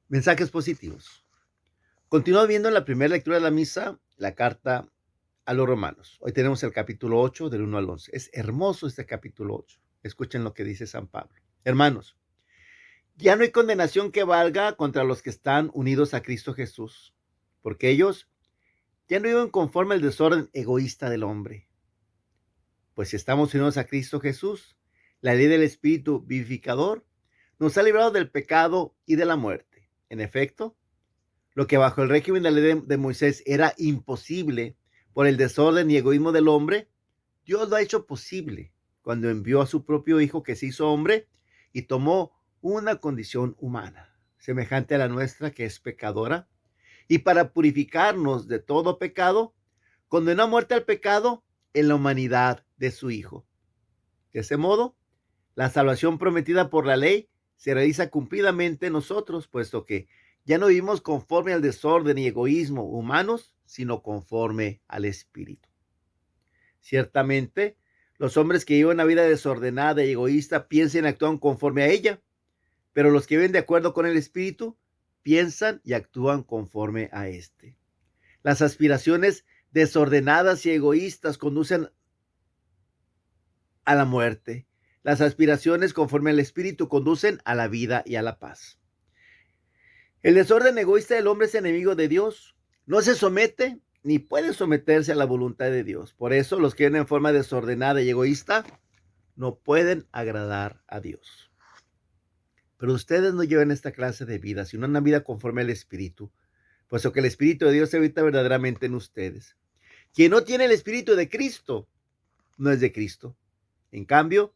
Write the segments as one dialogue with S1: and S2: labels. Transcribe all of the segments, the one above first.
S1: Mensajes positivos. Continúo viendo en la primera lectura de la misa la carta a los romanos. Hoy tenemos el capítulo 8 del 1 al 11. Es hermoso este capítulo 8. Escuchen lo que dice San Pablo. Hermanos, ya no hay condenación que valga contra los que están unidos a Cristo Jesús, porque ellos ya no viven conforme al desorden egoísta del hombre. Pues si estamos unidos a Cristo Jesús, la ley del Espíritu vivificador nos ha librado del pecado y de la muerte. En efecto, lo que bajo el régimen de la ley de Moisés era imposible por el desorden y egoísmo del hombre, Dios lo ha hecho posible cuando envió a su propio Hijo que se hizo hombre y tomó una condición humana, semejante a la nuestra que es pecadora, y para purificarnos de todo pecado, condenó a muerte al pecado en la humanidad de su Hijo. De ese modo, la salvación prometida por la ley se realiza cumplidamente en nosotros, puesto que ya no vivimos conforme al desorden y egoísmo humanos, sino conforme al Espíritu. Ciertamente, los hombres que viven una vida desordenada y egoísta piensan y actúan conforme a ella, pero los que viven de acuerdo con el Espíritu piensan y actúan conforme a éste. Las aspiraciones desordenadas y egoístas conducen a la muerte. Las aspiraciones conforme al Espíritu conducen a la vida y a la paz. El desorden egoísta del hombre es enemigo de Dios. No se somete ni puede someterse a la voluntad de Dios. Por eso los que viven en forma desordenada y egoísta no pueden agradar a Dios. Pero ustedes no llevan esta clase de vida, sino una vida conforme al Espíritu, puesto que el Espíritu de Dios habita verdaderamente en ustedes. Quien no tiene el Espíritu de Cristo no es de Cristo. En cambio,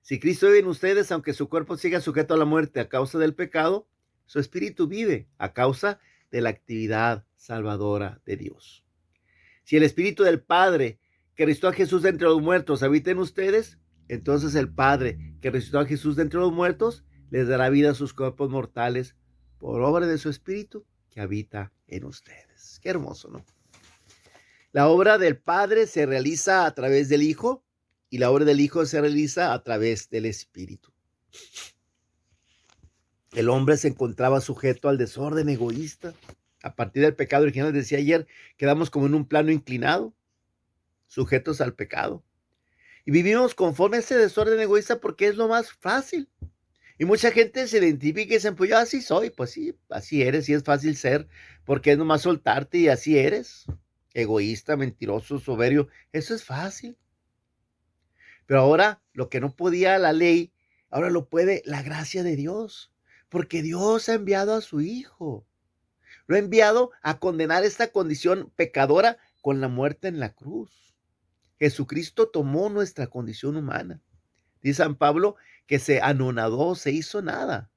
S1: si Cristo vive en ustedes, aunque su cuerpo siga sujeto a la muerte a causa del pecado, su espíritu vive a causa de la actividad salvadora de Dios. Si el Espíritu del Padre que resucitó a Jesús de entre los muertos habita en ustedes, entonces el Padre que resucitó a Jesús de entre los muertos les dará vida a sus cuerpos mortales por obra de su Espíritu que habita en ustedes. Qué hermoso, ¿no? La obra del Padre se realiza a través del Hijo y la obra del Hijo se realiza a través del Espíritu. El hombre se encontraba sujeto al desorden egoísta. A partir del pecado original, decía ayer, quedamos como en un plano inclinado, sujetos al pecado. Y vivimos conforme a ese desorden egoísta porque es lo más fácil. Y mucha gente se identifica y dice, pues yo así soy, pues sí, así eres y es fácil ser, porque es nomás soltarte y así eres. Egoísta, mentiroso, soberbio, eso es fácil. Pero ahora lo que no podía la ley, ahora lo puede la gracia de Dios, porque Dios ha enviado a su Hijo. Lo ha enviado a condenar esta condición pecadora con la muerte en la cruz. Jesucristo tomó nuestra condición humana. Dice San Pablo que se anonadó, se hizo nada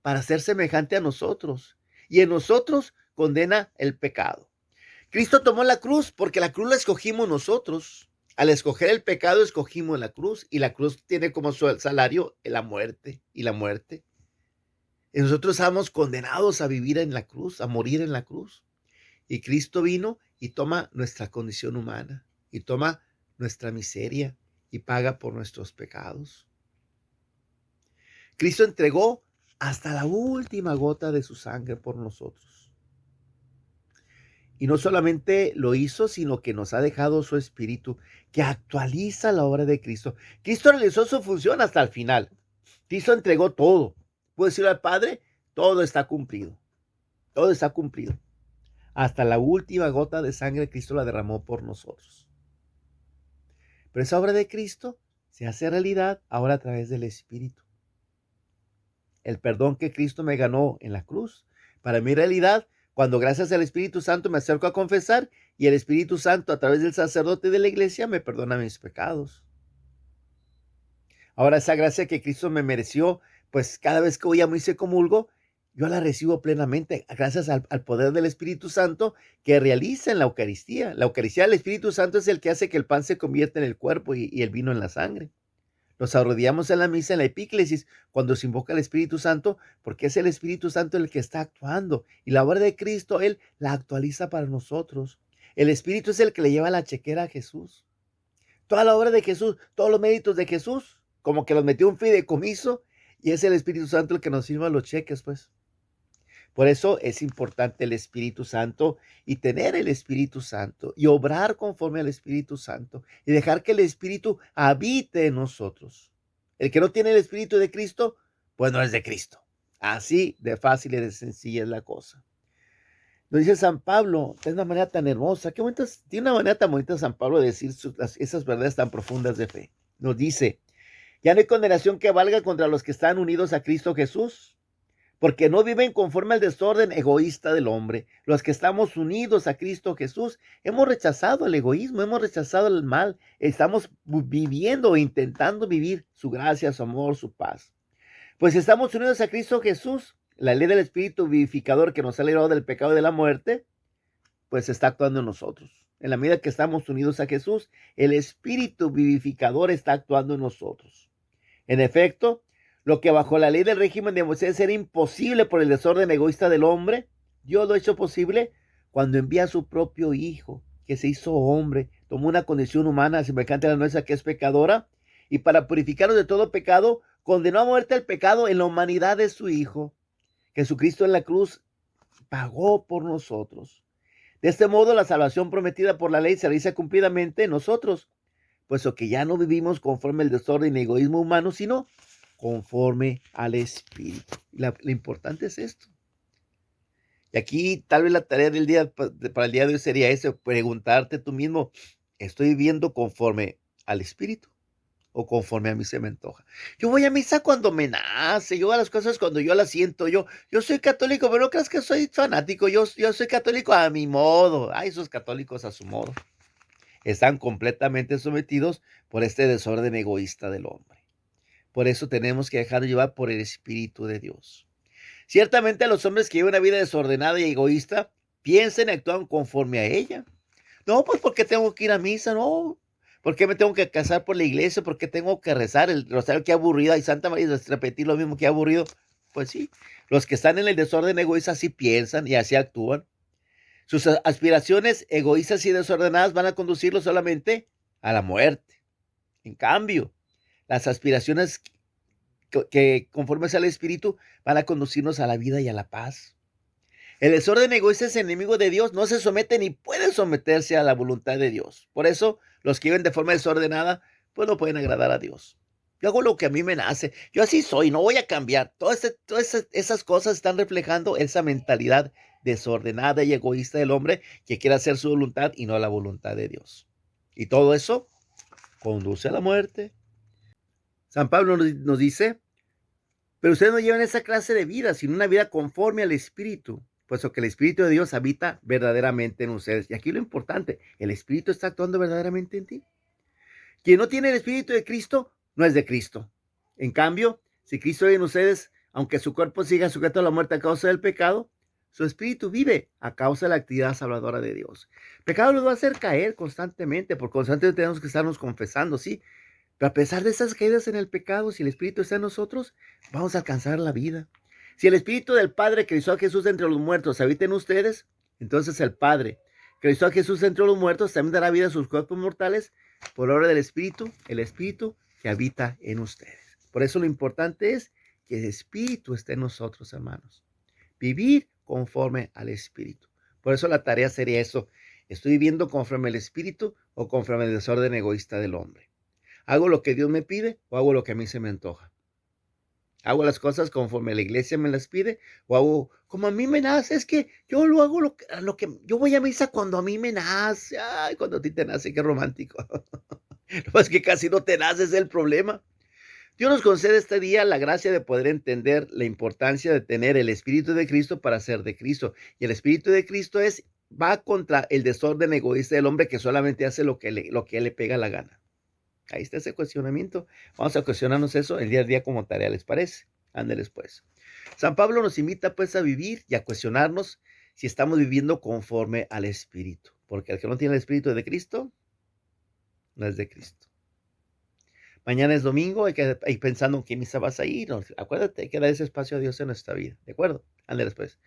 S1: para ser semejante a nosotros. Y en nosotros condena el pecado. Cristo tomó la cruz porque la cruz la escogimos nosotros. Al escoger el pecado escogimos la cruz y la cruz tiene como su salario la muerte y la muerte. Y nosotros estamos condenados a vivir en la cruz, a morir en la cruz. Y Cristo vino y toma nuestra condición humana y toma nuestra miseria y paga por nuestros pecados. Cristo entregó hasta la última gota de su sangre por nosotros. Y no solamente lo hizo, sino que nos ha dejado su Espíritu que actualiza la obra de Cristo. Cristo realizó su función hasta el final. Cristo entregó todo. Puedo decirle al Padre, todo está cumplido. Todo está cumplido. Hasta la última gota de sangre Cristo la derramó por nosotros. Pero esa obra de Cristo se hace realidad ahora a través del Espíritu. El perdón que Cristo me ganó en la cruz, para mi realidad, cuando gracias al Espíritu Santo me acerco a confesar y el Espíritu Santo a través del sacerdote de la iglesia me perdona mis pecados. Ahora esa gracia que Cristo me mereció, pues cada vez que voy a misa y comulgo, yo la recibo plenamente gracias al poder del Espíritu Santo que realiza en la Eucaristía. La Eucaristía del Espíritu Santo es el que hace que el pan se convierta en el cuerpo y el vino en la sangre. Nos arrodillamos en la misa, en la epíclesis, cuando se invoca el Espíritu Santo, porque es el Espíritu Santo el que está actuando. Y la obra de Cristo, Él la actualiza para nosotros. El Espíritu es el que le lleva la chequera a Jesús. Toda la obra de Jesús, todos los méritos de Jesús, como que los metió un fideicomiso, y es el Espíritu Santo el que nos firma los cheques, pues. Por eso es importante el Espíritu Santo y tener el Espíritu Santo y obrar conforme al Espíritu Santo y dejar que el Espíritu habite en nosotros. El que no tiene el Espíritu de Cristo, pues no es de Cristo. Así de fácil y de sencilla es la cosa. Nos dice San Pablo, de una manera tan hermosa, tiene una manera tan bonita San Pablo de decir esas verdades tan profundas de fe. Nos dice, ya no hay condenación que valga contra los que están unidos a Cristo Jesús, porque no viven conforme al desorden egoísta del hombre. Los que estamos unidos a Cristo Jesús, hemos rechazado el egoísmo, hemos rechazado el mal, estamos viviendo o intentando vivir su gracia, su amor, su paz. Pues estamos unidos a Cristo Jesús, la ley del Espíritu vivificador que nos ha librado del pecado y de la muerte, pues está actuando en nosotros. En la medida que estamos unidos a Jesús, el Espíritu vivificador está actuando en nosotros. En efecto, lo que bajo la ley del régimen de Moisés era imposible por el desorden egoísta del hombre, Dios lo ha hecho posible cuando envía a su propio Hijo, que se hizo hombre, tomó una condición humana semejante a la nuestra, que es pecadora, y para purificarnos de todo pecado, condenó a muerte el pecado en la humanidad de su Hijo. Jesucristo en la cruz pagó por nosotros. De este modo, la salvación prometida por la ley se realiza cumplidamente en nosotros, puesto que ya no vivimos conforme al desorden y egoísmo humano, sino conforme al Espíritu. Lo importante es esto. Y aquí tal vez la tarea del día para el día de hoy sería eso, preguntarte tú mismo, ¿estoy viviendo conforme al Espíritu o conforme a mí se me antoja? Yo voy a misa cuando me nace, yo a las cosas cuando yo las siento, yo soy católico, pero no creas que soy fanático, yo soy católico a mi modo. Ay, esos católicos a su modo. Están completamente sometidos por este desorden egoísta del hombre. Por eso tenemos que dejarnos llevar por el Espíritu de Dios. Ciertamente los hombres que viven una vida desordenada y egoísta piensan y actúan conforme a ella. No, pues porque tengo que ir a misa, no. ¿Por qué me tengo que casar por la iglesia? ¿Por qué tengo que rezar el rosario? Qué aburrido. Ay, Santa María, repetir lo mismo, qué aburrido. Pues sí, los que están en el desorden egoísta así piensan y así actúan. Sus aspiraciones egoístas y desordenadas van a conducirlos solamente a la muerte. En cambio, las aspiraciones que conformes al Espíritu van a conducirnos a la vida y a la paz. El desorden egoísta es enemigo de Dios, no se somete ni puede someterse a la voluntad de Dios. Por eso, los que viven de forma desordenada, pues no pueden agradar a Dios. Yo hago lo que a mí me nace, yo así soy, no voy a cambiar. Todas esas cosas están reflejando esa mentalidad desordenada y egoísta del hombre que quiere hacer su voluntad y no la voluntad de Dios. Y todo eso conduce a la muerte. San Pablo nos dice, pero ustedes no llevan esa clase de vida, sino una vida conforme al Espíritu, puesto que el Espíritu de Dios habita verdaderamente en ustedes. Y aquí lo importante, el Espíritu está actuando verdaderamente en ti. Quien no tiene el Espíritu de Cristo, no es de Cristo. En cambio, si Cristo vive en ustedes, aunque su cuerpo siga sujeto a la muerte a causa del pecado, su espíritu vive a causa de la actividad salvadora de Dios. El pecado nos va a hacer caer constantemente, por constantemente tenemos que estarnos confesando, sí. Pero a pesar de esas caídas en el pecado, si el Espíritu está en nosotros, vamos a alcanzar la vida. Si el Espíritu del Padre que hizo a Jesús entre los muertos habita en ustedes, entonces el Padre que hizo a Jesús entre los muertos también dará vida a sus cuerpos mortales por obra del Espíritu, el Espíritu que habita en ustedes. Por eso lo importante es que el Espíritu esté en nosotros, hermanos. Vivir conforme al Espíritu. Por eso la tarea sería eso. ¿Estoy viviendo conforme al Espíritu o conforme al desorden egoísta del hombre? ¿Hago lo que Dios me pide o hago lo que a mí se me antoja? ¿Hago las cosas conforme la iglesia me las pide o hago como a mí me nace? Es que yo lo hago lo que yo voy a misa cuando a mí me nace. Ay, cuando a ti te nace, qué romántico. No, es que casi no te nace, es el problema. Dios nos concede este día la gracia de poder entender la importancia de tener el Espíritu de Cristo para ser de Cristo. Y el Espíritu de Cristo va contra el desorden egoísta del hombre que solamente hace lo que le pega la gana. Ahí está ese cuestionamiento. Vamos a cuestionarnos eso el día a día como tarea, ¿les parece? Ándeles pues. San Pablo nos invita pues a vivir y a cuestionarnos si estamos viviendo conforme al Espíritu. Porque el que no tiene el Espíritu de Cristo, no es de Cristo. Mañana es domingo, hay que ir pensando en qué misa vas a ir. ¿No? Acuérdate, hay que dar ese espacio a Dios en nuestra vida. ¿De acuerdo? Ándeles pues.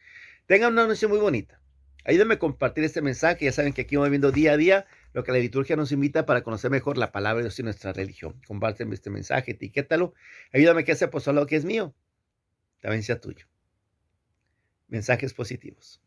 S1: Tengan una noche muy bonita. Ayúdenme a compartir este mensaje. Ya saben que aquí vamos viendo día a día lo que la liturgia nos invita para conocer mejor la palabra de Dios y nuestra religión. Compárteme este mensaje, etiquétalo. Ayúdame a que ese apostolado que es mío también sea tuyo. mensajes positivos.